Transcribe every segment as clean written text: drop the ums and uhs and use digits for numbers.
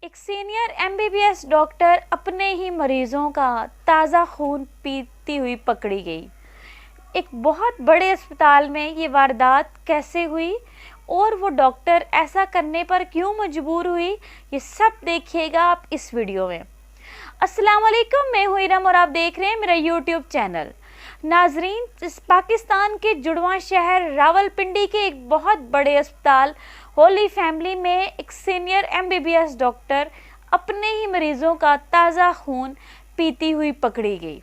ایک senior MBBS doctor اپنے ہی مریضوں کا تازہ خون پیتی ہوئی پکڑی گئی۔ ایک بہت بڑے اسپتال میں یہ واردات کیسے ہوئی اور وہ ڈاکٹر ایسا کرنے پر کیوں مجبور ہوئی، یہ سب دیکھیے گا آپ اس ویڈیو میں۔ السلام علیکم، میں ہوں ارم اور آپ دیکھ رہے ہیں میرا YouTube چینل۔ ناظرین، پاکستان کے جڑواں شہر راولپنڈی کے ایک بہت بڑے اسپتال ہولی فیملی میں ایک سینئر MBBS ڈاکٹر اپنے ہی مریضوں کا تازہ خون پیتی ہوئی پکڑی گئی۔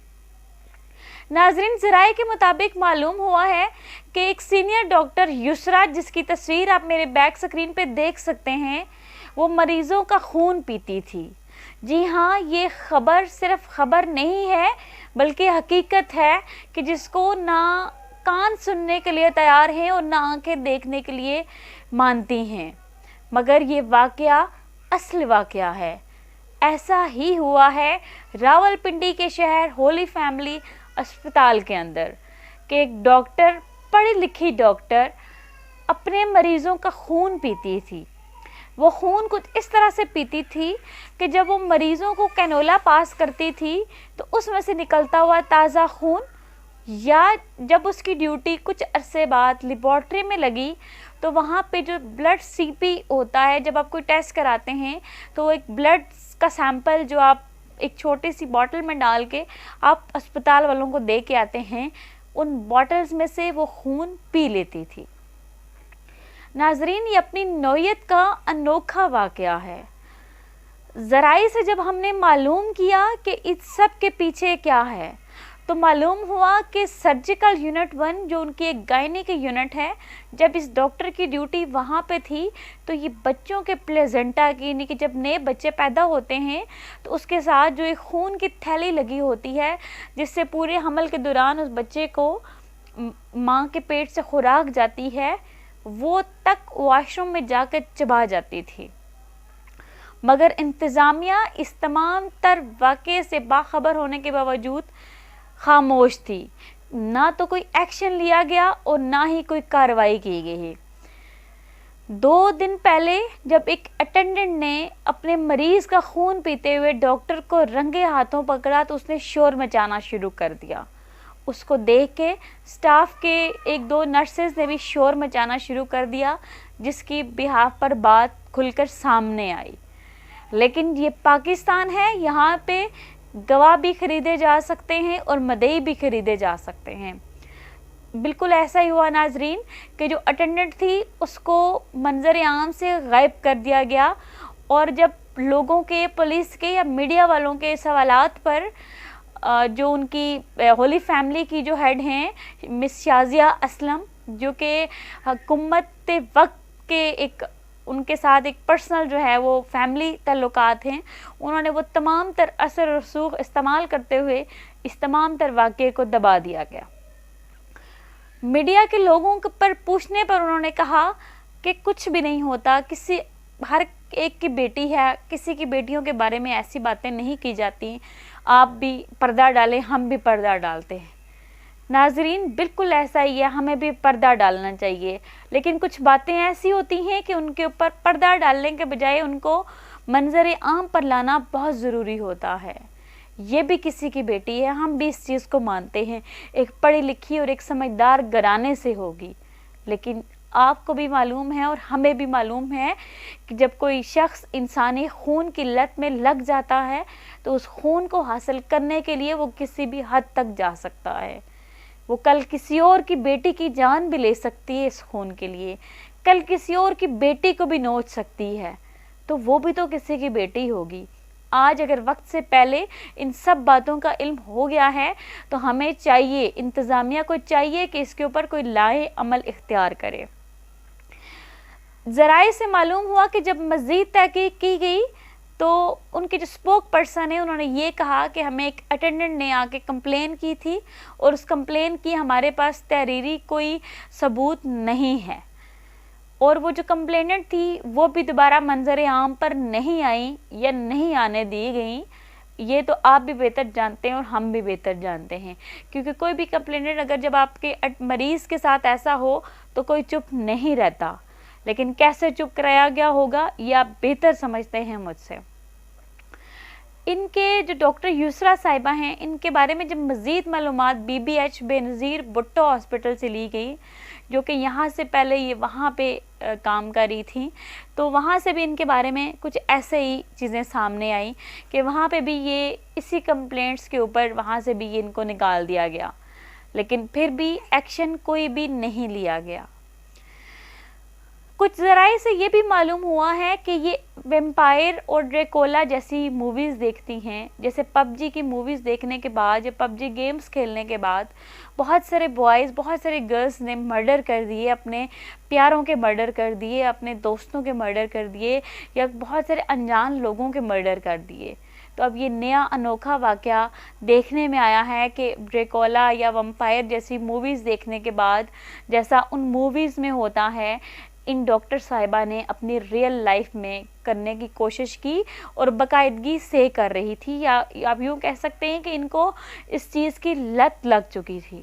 ناظرین، ذرائع کے مطابق معلوم ہوا ہے کہ ایک سینئر ڈاکٹر یسرا، جس کی تصویر آپ میرے بیک سکرین پہ دیکھ سکتے ہیں، وہ مریضوں کا خون پیتی تھی۔ جی ہاں، یہ خبر صرف خبر نہیں ہے بلکہ حقیقت ہے کہ جس کو نہ کان سننے کے لیے تیار ہیں اور نہ آنکھیں دیکھنے کے لیے مانتی ہیں، مگر یہ واقعہ اصل واقعہ ہے۔ ایسا ہی ہوا ہے راولپنڈی کے شہر ہولی فیملی اسپتال کے اندر کہ ایک ڈاکٹر، پڑھی لکھی ڈاکٹر، اپنے مریضوں کا خون پیتی تھی۔ وہ خون کچھ اس طرح سے پیتی تھی کہ جب وہ مریضوں کو کینولا پاس کرتی تھی تو اس میں سے نکلتا ہوا تازہ خون، یا جب اس کی ڈیوٹی کچھ عرصے بعد لیبارٹری میں لگی تو وہاں پہ جو بلڈ CP ہوتا ہے، جب آپ کوئی ٹیسٹ کراتے ہیں تو ایک بلڈ کا سیمپل جو آپ ایک چھوٹی سی بوٹل میں ڈال کے آپ اسپتال والوں کو دے کے آتے ہیں، ان بوٹلز میں سے وہ خون پی لیتی تھی۔ ناظرین، یہ اپنی نوعیت کا انوکھا واقعہ ہے۔ ذرائع سے جب ہم نے معلوم کیا کہ اس سب کے پیچھے کیا ہے تو معلوم ہوا کہ سرجیکل یونٹ 1، جو ان کی ایک گائنی کی یونٹ ہے، جب اس ڈاکٹر کی ڈیوٹی وہاں پہ تھی تو یہ بچوں کے پلیزنٹا کی، یعنی کہ جب نئے بچے پیدا ہوتے ہیں تو اس کے ساتھ جو ایک خون کی تھیلی لگی ہوتی ہے جس سے پورے حمل کے دوران اس بچے کو ماں کے پیٹ سے خوراک جاتی ہے، وہ تک واش روم میں جا کر چبا جاتی تھی۔ مگر انتظامیہ اس تمام تر واقعے سے باخبر ہونے کے باوجود خاموش تھی۔ نہ تو کوئی ایکشن لیا گیا اور نہ ہی کوئی کارروائی کی گئی۔ 2 دن پہلے جب ایک اٹینڈنٹ نے اپنے مریض کا خون پیتے ہوئے ڈاکٹر کو رنگے ہاتھوں پکڑا تو اس نے شور مچانا شروع کر دیا۔ اس کو دیکھ کے سٹاف کے 1-2 نرسز نے بھی شور مچانا شروع کر دیا، جس کی بہاف پر بات کھل کر سامنے آئی۔ لیکن یہ پاکستان ہے، یہاں پہ گواہ بھی خریدے جا سکتے ہیں اور مدعی بھی خریدے جا سکتے ہیں۔ بالکل ایسا ہی ہوا ناظرین کہ جو اٹینڈنٹ تھی اس کو منظر عام سے غائب کر دیا گیا، اور جب لوگوں کے، پولیس کے یا میڈیا والوں کے سوالات پر جو ان کی ہولی فیملی کی جو ہیڈ ہیں مس شازیہ اسلم، جو کہ حکومت وقت کے ایک ان کے ساتھ ایک پرسنل جو ہے وہ فیملی تعلقات ہیں، انہوں نے وہ تمام تر اثر و رسوخ استعمال کرتے ہوئے اس تمام تر واقعے کو دبا دیا گیا۔ میڈیا کے لوگوں پر پوچھنے پر انہوں نے کہا کہ کچھ بھی نہیں ہوتا، ہر ایک کی بیٹی ہے، کسی کی بیٹیوں کے بارے میں ایسی باتیں نہیں کی جاتی، آپ بھی پردہ ڈالیں، ہم بھی پردہ ڈالتے ہیں۔ ناظرین، بالکل ایسا ہی ہے، ہمیں بھی پردہ ڈالنا چاہیے، لیکن کچھ باتیں ایسی ہوتی ہیں کہ ان کے اوپر پردہ ڈالنے کے بجائے ان کو منظر عام پر لانا بہت ضروری ہوتا ہے۔ یہ بھی کسی کی بیٹی ہے، ہم بھی اس چیز کو مانتے ہیں، ایک پڑھی لکھی اور ایک سمجھدار گھرانے سے ہوگی، لیکن آپ کو بھی معلوم ہے اور ہمیں بھی معلوم ہے کہ جب کوئی شخص انسانی خون کی لت میں لگ جاتا ہے تو اس خون کو حاصل کرنے کے لیے وہ کسی بھی حد تک جا سکتا ہے۔ وہ کل کسی اور کی بیٹی کی جان بھی لے سکتی ہے اس خون کے لیے، کل کسی اور کی بیٹی کو بھی نوچ سکتی ہے، تو وہ بھی تو کسی کی بیٹی ہوگی۔ آج اگر وقت سے پہلے ان سب باتوں کا علم ہو گیا ہے تو ہمیں چاہیے، انتظامیہ کو چاہیے کہ اس کے اوپر کوئی لائحہ عمل اختیار کرے۔ ذرائع سے معلوم ہوا کہ جب مزید تحقیق کی گئی تو ان کے جو اسپوک پرسن ہیں انہوں نے یہ کہا کہ ہمیں ایک اٹینڈنٹ نے آ کے کمپلین کی تھی اور اس کمپلین کی ہمارے پاس تحریری کوئی ثبوت نہیں ہے، اور وہ جو کمپلیننٹ تھی وہ بھی دوبارہ منظر عام پر نہیں آئیں یا نہیں آنے دی گئیں۔ یہ تو آپ بھی بہتر جانتے ہیں اور ہم بھی بہتر جانتے ہیں، کیونکہ کوئی بھی کمپلیننٹ اگر جب آپ کے مریض کے ساتھ ایسا ہو تو کوئی چپ نہیں رہتا، لیکن کیسے چپ کرایا گیا ہوگا یہ آپ بہتر سمجھتے ہیں مجھ سے۔ ان کے جو ڈاکٹر یسریٰ صاحبہ ہیں، ان کے بارے میں جب مزید معلومات BBH بے نظیر بھٹو ہاسپٹل سے لی گئی، جو کہ یہاں سے پہلے یہ وہاں پہ کام کر رہی تھیں، تو وہاں سے بھی ان کے بارے میں کچھ ایسے ہی چیزیں سامنے آئیں کہ وہاں پہ بھی یہ اسی کمپلینٹس کے اوپر وہاں سے بھی ان کو نکال دیا گیا، لیکن پھر بھی ایکشن کوئی بھی نہیں لیا گیا۔ کچھ ذرائع سے یہ بھی معلوم ہوا ہے کہ یہ ویمپائر اور ڈریکولا جیسی موویز دیکھتی ہیں، جیسے PUBG کی موویز دیکھنے کے بعد یا PUBG گیمز کھیلنے کے بعد بہت سارے بوائز، بہت سارے گرلز نے مرڈر کر دیے، اپنے پیاروں کے مرڈر کر دیے، اپنے دوستوں کے مرڈر کر دیے، یا بہت سارے انجان لوگوں کے مرڈر کر دیے۔ تو اب یہ نیا انوکھا واقعہ دیکھنے میں آیا ہے کہ ڈریکولا یا ویمپائر جیسی موویز دیکھنے کے بعد جیسا ان موویز میں ہوتا ہے، ان ڈاکٹر صاحبہ نے اپنی ریئل لائف میں کرنے کی کوشش کی اور باقاعدگی سے کر رہی تھی، یا آپ یوں کہہ سکتے ہیں کہ ان کو اس چیز کی لت لگ چکی تھی۔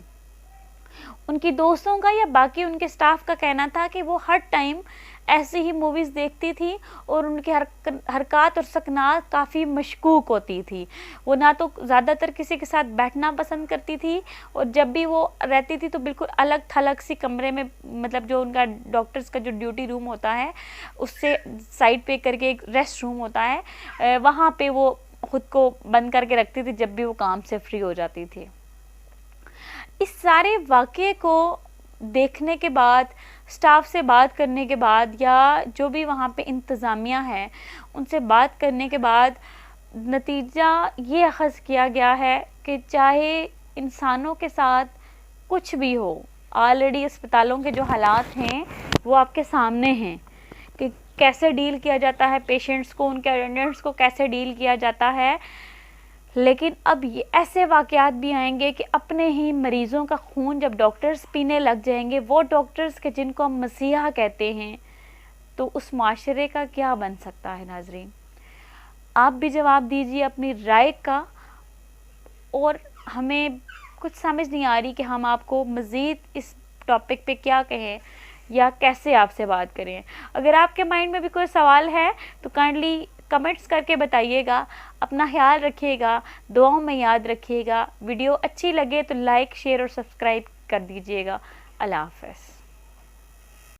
ان کی دوستوں کا یا باقی ان کے سٹاف کا کہنا تھا کہ وہ ہر ٹائم ایسی ہی موویز دیکھتی تھی اور ان کی حرکات اور سکنات کافی مشکوک ہوتی تھی۔ وہ نہ تو زیادہ تر کسی کے ساتھ بیٹھنا پسند کرتی تھی، اور جب بھی وہ رہتی تھی تو بالکل الگ تھلگ سی کمرے میں، مطلب جو ان کا ڈاکٹرز کا جو ڈیوٹی روم ہوتا ہے اس سے سائڈ پہ کر کے ایک ریسٹ روم ہوتا ہے، وہاں پہ وہ خود کو بند کر کے رکھتی تھی جب بھی وہ کام سے فری ہو جاتی تھی۔ اس سارے واقعے کو دیکھنے کے بعد، سٹاف سے بات کرنے کے بعد، یا جو بھی وہاں پہ انتظامیہ ہے ان سے بات کرنے کے بعد نتیجہ یہ اخذ کیا گیا ہے کہ چاہے انسانوں کے ساتھ کچھ بھی ہو، آلریڈی اسپتالوں کے جو حالات ہیں وہ آپ کے سامنے ہیں کہ کیسے ڈیل کیا جاتا ہے پیشنٹس کو، ان کے اٹینڈنٹس کو کیسے ڈیل کیا جاتا ہے، لیکن اب یہ ایسے واقعات بھی آئیں گے کہ اپنے ہی مریضوں کا خون جب ڈاکٹرز پینے لگ جائیں گے، وہ ڈاکٹرز کے جن کو ہم مسیحا کہتے ہیں، تو اس معاشرے کا کیا بن سکتا ہے؟ ناظرین، آپ بھی جواب دیجیے اپنی رائے کا، اور ہمیں کچھ سمجھ نہیں آ رہی کہ ہم آپ کو مزید اس ٹاپک پہ کیا کہیں یا کیسے آپ سے بات کریں۔ اگر آپ کے مائنڈ میں بھی کوئی سوال ہے تو کائنڈلی کمنٹس کر کے بتائیے گا۔ اپنا خیال رکھیے گا، دعاؤں میں یاد رکھیے گا۔ ویڈیو اچھی لگے تو لائک، شیئر اور سبسکرائب کر دیجیے گا۔ اللہ حافظ۔